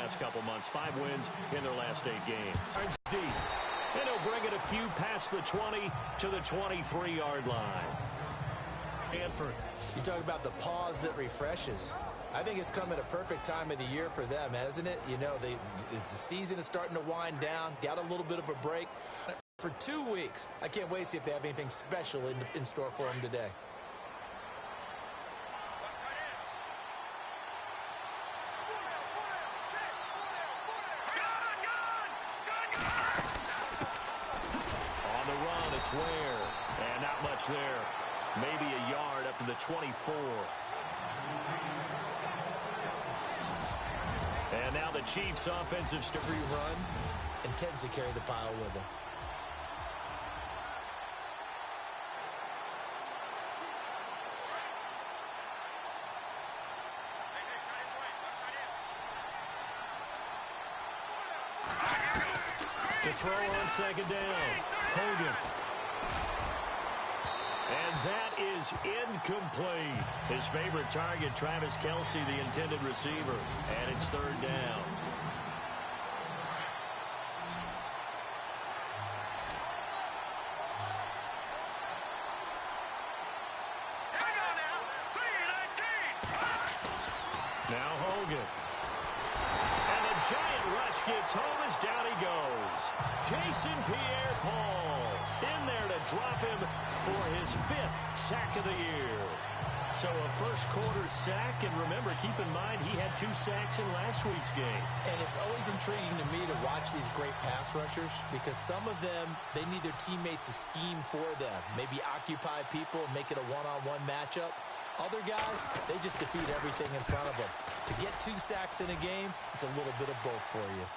last couple months. 5 wins in their last 8 games. Turns deep. And he'll bring it a few past the 20 to the 23-yard line. Stanford. You talk about the pause that refreshes. I think it's come at a perfect time of the year for them, hasn't it? You know, the season is starting to wind down. Got a little bit of a break for 2 weeks. I can't wait to see if they have anything special in store for them today. On the run, it's Ware. And not much there. Maybe a yard up to the 24. And now the Chiefs' offensive spree run intends to carry the pile with them. To throw on second down, Hogan. And that is incomplete. His favorite target, Travis Kelce, the intended receiver. And it's third down. Now Hogan. And the giant rush gets home as down he goes. Jason Pierre-Paul in there to drop him for his 5th sack of the year. So a first-quarter sack, and remember, keep in mind, he had 2 sacks in last week's game. And it's always intriguing to me to watch these great pass rushers because some of them, they need their teammates to scheme for them, maybe occupy people, make it a one-on-one matchup. Other guys, they just defeat everything in front of them. To get 2 sacks in a game, it's a little bit of both for you.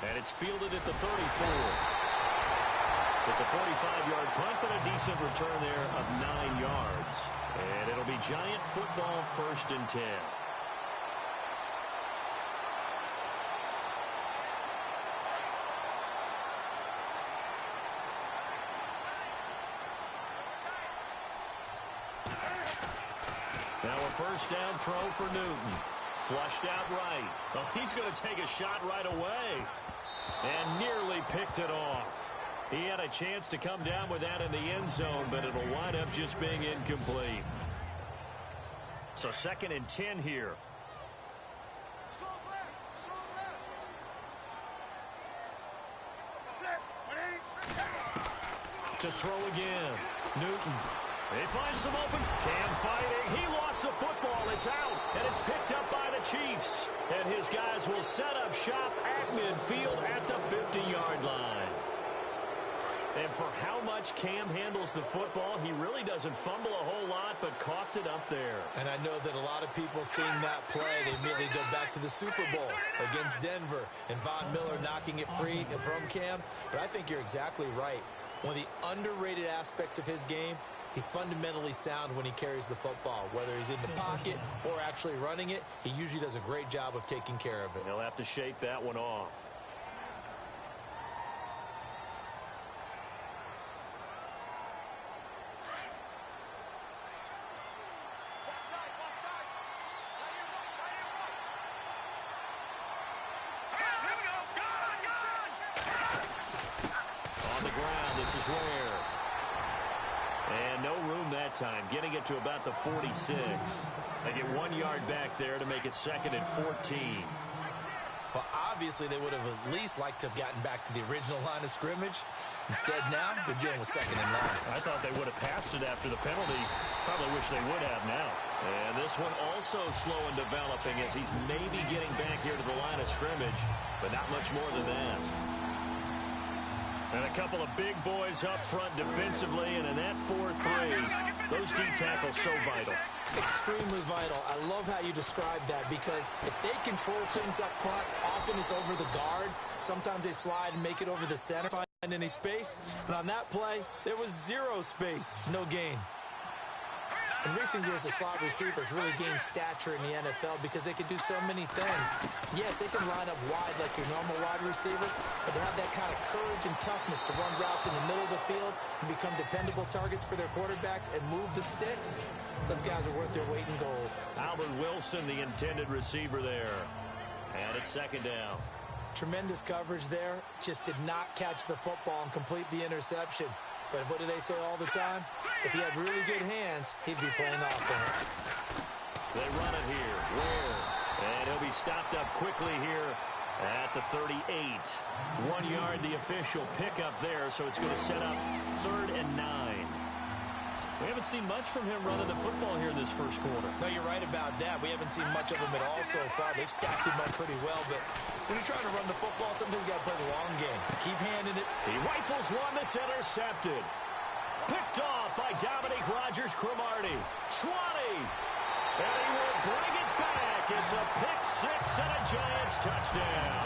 And it's fielded at the 34. It's a 45-yard punt, but a decent return there of 9 yards. And it'll be Giant football, 1st and 10. Now a first down throw for Newton. Flushed out right. Oh, he's going to take a shot right away. And nearly picked it off. He had a chance to come down with that in the end zone, but it'll wind up just being incomplete. So 2nd and 10 here. To throw again. Newton. They find some open. Cam fighting. He lost the football. It's out. And it's picked up by the Chiefs. And his guys will set up shop at midfield at the 50-yard line. And for how much Cam handles the football, he really doesn't fumble a whole lot, but coughed it up there. And I know that a lot of people seeing that play, they immediately go back to the Super Bowl against Denver and Von Miller knocking it free from Cam. But I think you're exactly right. One of the underrated aspects of his game, he's fundamentally sound when he carries the football. Whether he's in the pocket or actually running it, he usually does a great job of taking care of it. He'll have to shake that one off. This is Ware. And no room that time. Getting it to about the 46. They get 1 yard back there to make it 2nd and 14. Well, obviously they would have at least liked to have gotten back to the original line of scrimmage. Instead now, they're dealing with 2nd and long. I thought they would have passed it after the penalty. Probably wish they would have now. And this one also slow in developing as he's maybe getting back here to the line of scrimmage, but not much more than that. And a couple of big boys up front defensively, and in that 4-3, those D tackles so vital. Extremely vital. I love how you describe that because if they control things up front, often it's over the guard. Sometimes they slide and make it over the center, find any space. And on that play, there was 0 space, no gain. In recent years, the slot receivers really gained stature in the NFL because they can do so many things. Yes, they can line up wide like your normal wide receiver, but they have that kind of courage and toughness to run routes in the middle of the field and become dependable targets for their quarterbacks and move the sticks. Those guys are worth their weight in gold. Albert Wilson, the intended receiver there. And it's second down. Tremendous coverage there. Just did not catch the football and complete the interception. But what do they say all the time? If he had really good hands, he'd be playing offense. They run it here. Ware. And he'll be stopped up quickly here at the 38. 1 yard, the official pickup there, so it's going to set up 3rd and 9. We haven't seen much from him running the football here in this first quarter. No, you're right about that. We haven't seen much of him at all so far. They've stacked him up pretty well, but when you're trying to run the football, sometimes you got to play the long game. Keep handing it. He rifles one that's intercepted. Picked off by Dominique Rodgers-Cromartie. 20. And he will bring it back. It's a pick six and a Giants touchdown.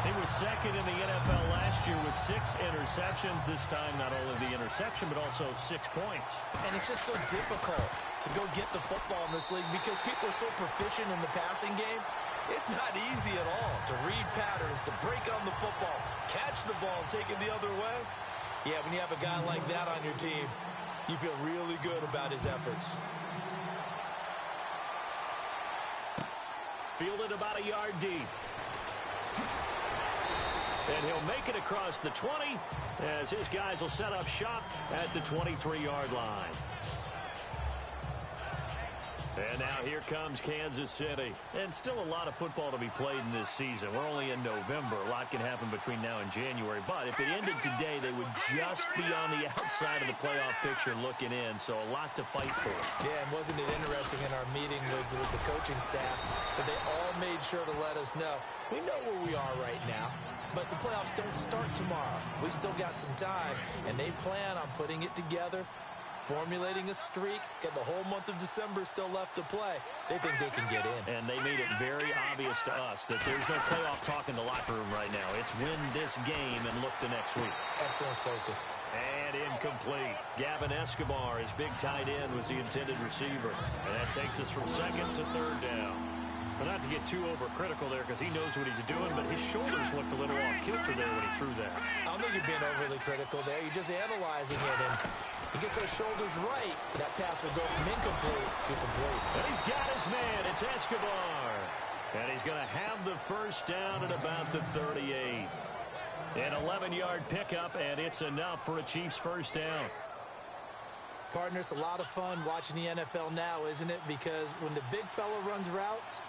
He was second in the NFL last year with 6 interceptions. This time, not only the interception, but also 6 points. And it's just so difficult to go get the football in this league because people are so proficient in the passing game. It's not easy at all to read patterns, to break on the football, catch the ball, take it the other way. Yeah, when you have a guy like that on your team, you feel really good about his efforts. Fielded about a yard deep. And he'll make it across the 20 as his guys will set up shop at the 23-yard line. And now here comes Kansas City. And still a lot of football to be played in this season. We're only in November. A lot can happen between now and January. But if it ended today, they would just be on the outside of the playoff picture looking in. So a lot to fight for. Yeah, and wasn't it interesting in our meeting with the coaching staff that they all made sure to let us know, we know where we are right now, but the playoffs don't start tomorrow. We still got some time, and they plan on putting it together, formulating a streak, got the whole month of December still left to play. They think they can get in. And they made it very obvious to us that there's no playoff talk in the locker room right now. It's win this game and look to next week. Excellent focus. And incomplete. Gavin Escobar, his big tight end, was the intended receiver. And that takes us from 2nd to 3rd down. Well, not to get too overcritical there because he knows what he's doing, but his shoulders looked a little off kilter there when he threw that. I don't think you're being overly critical there. You're just analyzing it, and he gets those shoulders right. That pass will go from incomplete to complete. And he's got his man. It's Escobar. And he's going to have the first down at about the 38. An 11-yard pickup, and it's enough for a Chiefs first down. Partner, it's a lot of fun watching the NFL now, isn't it? Because when the big fella runs routes,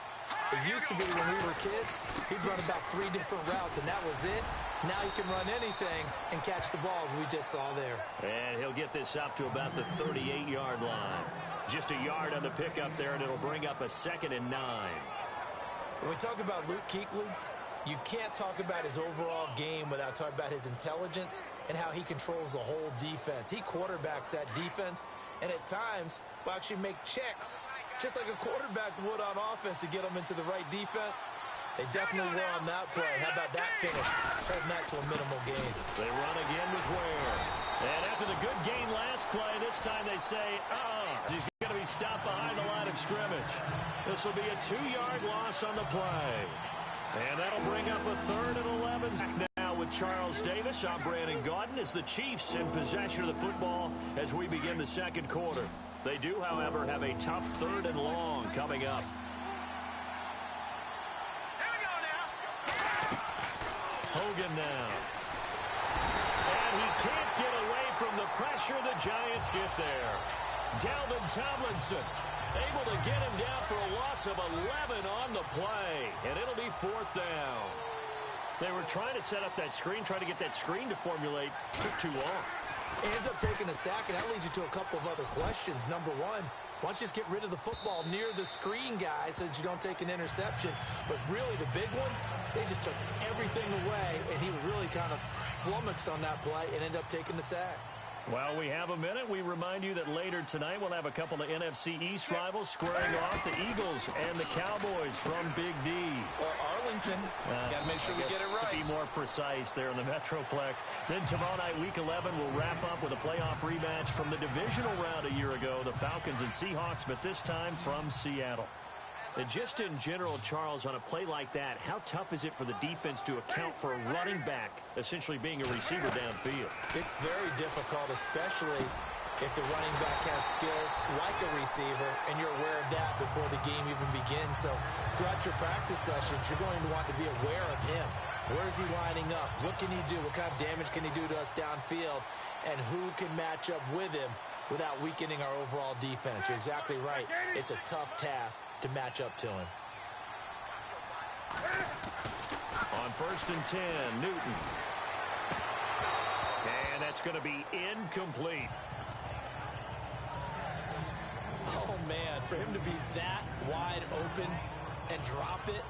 it used to be when we were kids, he'd run about 3 different routes, and that was it. Now he can run anything and catch the balls we just saw there. And he'll get this up to about the 38-yard line. Just a yard on the pickup there, and it'll bring up a 2nd and 9. When we talk about Luke Kuechly, you can't talk about his overall game without talking about his intelligence and how he controls the whole defense. He quarterbacks that defense, and at times will actually make checks, just like a quarterback would on offense to get them into the right defense. They definitely were on that play. How about that finish? Holding that to a minimal gain. They run again with Ware. And after the good gain last play, this time they say, he's going to be stopped behind the line of scrimmage. This will be a 2-yard loss on the play. And that'll bring up a 3rd and 11. Now with Charles Davis, I'm Brandon Gaudin as the Chiefs in possession of the football as we begin the second quarter. They do, however, have a tough 3rd and long coming up. Here we go now. Hogan now. And he can't get away from the pressure. The Giants get there. Dalvin Tomlinson able to get him down for a loss of 11 on the play. And it'll be 4th down. They were trying to set up that screen, trying to get that screen to formulate. Took too long. He ends up taking a sack, and that leads you to a couple of other questions. Number one, why don't you just get rid of the football near the screen guy so that you don't take an interception? But really, the big one, they just took everything away, and he was really kind of flummoxed on that play and ended up taking the sack. Well, we have a minute. We remind you that later tonight we'll have a couple of NFC East rivals squaring off, the Eagles and the Cowboys from Big D. Or Arlington. Got to make sure we get it right. To be more precise there in the Metroplex. Then tomorrow night, Week 11, we'll wrap up with a playoff rematch from the divisional round a year ago, the Falcons and Seahawks, but this time from Seattle. And just in general, Charles, on a play like that, how tough is it for the defense to account for a running back essentially being a receiver downfield? It's very difficult, especially if the running back has skills like a receiver, and you're aware of that before the game even begins. So throughout your practice sessions, you're going to want to be aware of him. Where is he lining up? What can he do? What kind of damage can he do to us downfield? And who can match up with him without weakening our overall defense? You're exactly right. It's a tough task to match up to him. On 1st and 10, Newton. And that's going to be incomplete. Oh, man, for him to be that wide open and drop it.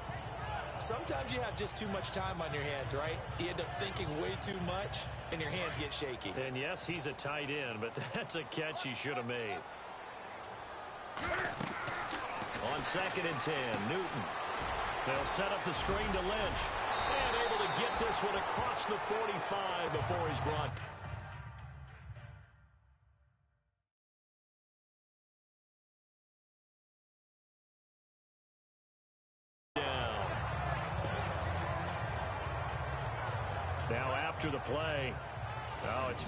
Sometimes you have just too much time on your hands, right? You end up thinking way too much, and your hands get shaky. And yes, he's a tight end, but that's a catch he should have made. On 2nd and 10, Newton. They'll set up the screen to Lynch. And able to get this one across the 45 before he's brought down. Now after the play, it's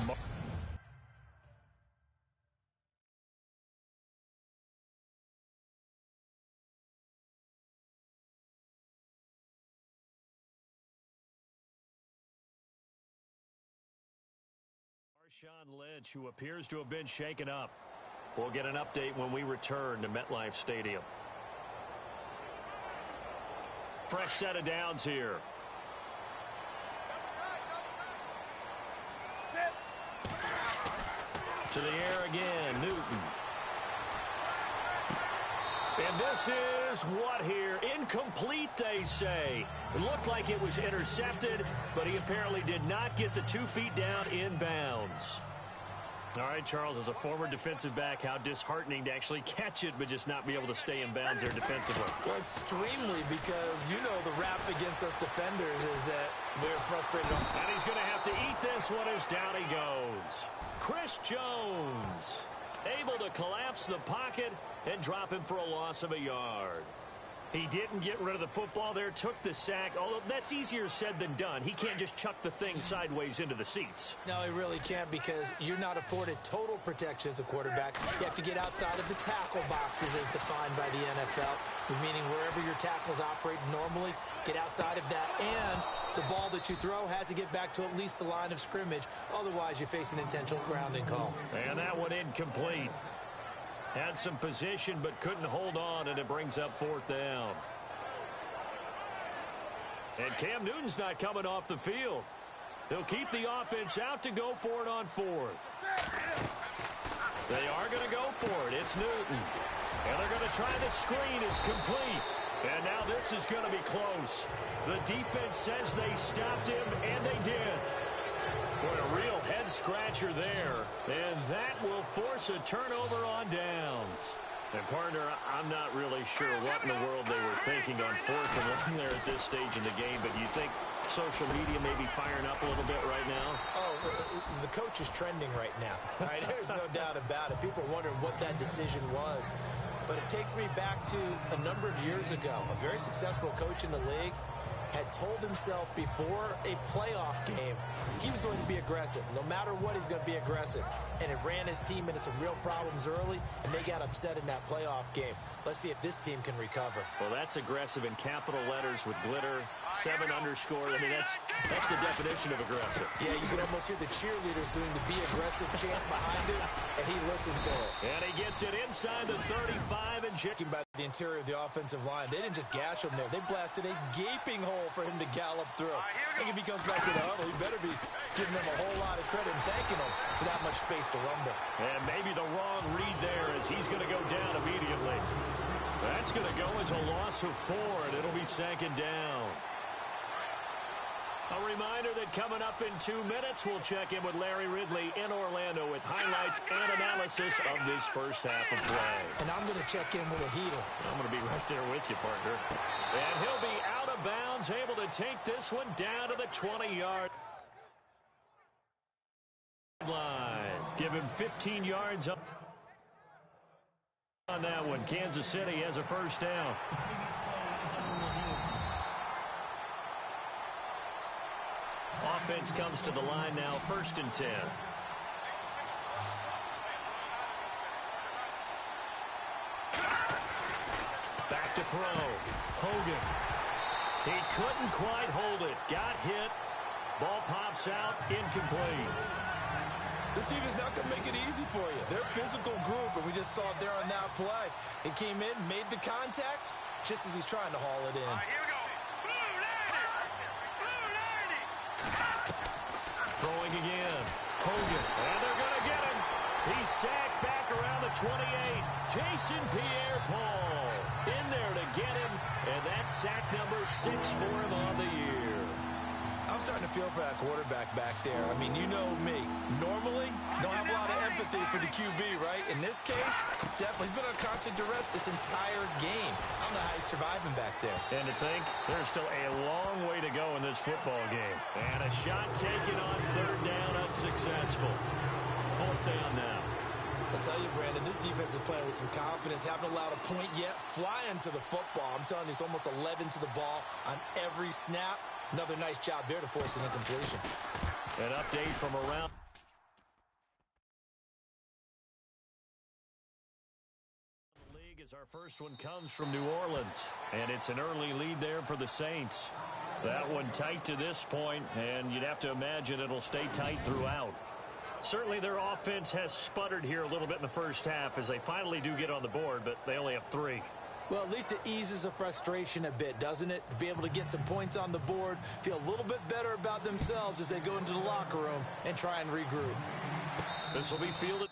Marshawn Lynch, who appears to have been shaken up. We'll get an update when we return to MetLife Stadium. Fresh set of downs here. To the air again, Newton. And this is what here? Incomplete, they say. It looked like it was intercepted, but he apparently did not get the 2 feet down in bounds. All right, Charles, as a former defensive back, how disheartening to actually catch it but just not be able to stay in bounds there defensively. Well, extremely, because you know the rap against us defenders is that we're frustrated. And he's going to have to eat this one as down he goes. Chris Jones able to collapse the pocket and drop him for a loss of a yard. He didn't get rid of the football there, took the sack, although that's easier said than done. He can't just chuck the thing sideways into the seats. No, he really can't, because you're not afforded total protection as a quarterback. You have to get outside of the tackle boxes as defined by the NFL, meaning wherever your tackles operate normally, get outside of that, and the ball that you throw has to get back to at least the line of scrimmage. Otherwise, you face an intentional grounding call. And that one incomplete. Had some position but couldn't hold on, and it brings up 4th down. And Cam Newton's not coming off the field. They'll keep the offense out to go for it on 4th. They are going to go for it. It's Newton. And they're going to try the screen. It's complete. And now this is going to be close. The defense says they stopped him, and they did. Boy, a real head-scratcher there. And that will force a turnover on downs. And, partner, I'm not really sure what in the world they were thinking on 4th and 1 there at this stage in the game. But you think social media may be firing up a little bit right now? Oh, the coach is trending right now. Right? There's no doubt about it. People are wondering what that decision was. But it takes me back to a number of years ago. A very successful coach in the league had told himself before a playoff game he was going to be aggressive. No matter what, he's going to be aggressive. And it ran his team into some real problems early, and they got upset in that playoff game. Let's see if this team can recover. Well, that's aggressive in capital letters with glitter, 7 underscore. I mean, that's the definition of aggressive. Yeah, you could almost hear the cheerleaders doing the be aggressive chant behind him, and he listened to it. And he gets it inside the 35 and by the interior of the offensive line. They didn't just gash him there. They blasted a gaping hole for him to gallop through. I think if he comes back to the huddle, he better be giving them a whole lot of credit and thanking them for that much space to rumble. And maybe the wrong read there, as he's going to go down immediately. That's going to go as a loss of 4, and it'll be 2nd down. A reminder that coming up in 2 minutes, we'll check in with Larry Ridley in Orlando with highlights and analysis of this first half of play. And I'm going to check in with a heater. I'm going to be right there with you, partner. And he'll be out of bounds, able to take this one down to the 20-yard line. Give him 15 yards up on that one. Kansas City has a first down. Offense comes to the line now, 1st and 10. throw. Hogan. He couldn't quite hold it. Got hit. Ball pops out. Incomplete. This team is not going to make it easy for you. They're a physical group, and we just saw it there on that play. He came in, made the contact, just as he's trying to haul it in. All right, here we go. Blue lady. Throwing again. Hogan. And they're going to get him. He's sacked back around the 28. Jason Pierre-Paul in there to get him. And that's sack number 6 for him on the year. I'm starting to feel for that quarterback back there. I mean, you know me. Normally, don't have a lot of empathy for the QB, right? In this case, definitely. He's been on constant duress this entire game. I don't know how he's surviving back there. And to think, there's still a long way to go in this football game. And a shot taken on third down, unsuccessful. Fourth down now. I'll tell you, Brandon, this defense is playing with some confidence. Haven't allowed a point yet. Flying to the football. I'm telling you, it's almost 11 to the ball on every snap. Another nice job there to force an incompletion. An update from around the league as our first one comes from New Orleans. And it's an early lead there for the Saints. That one tight to this point, and you'd have to imagine it'll stay tight throughout. Certainly their offense has sputtered here a little bit in the first half as they finally do get on the board, but they only have 3. Well, at least it eases the frustration a bit, doesn't it? To be able to get some points on the board, feel a little bit better about themselves as they go into the locker room and try and regroup. This will be fielded.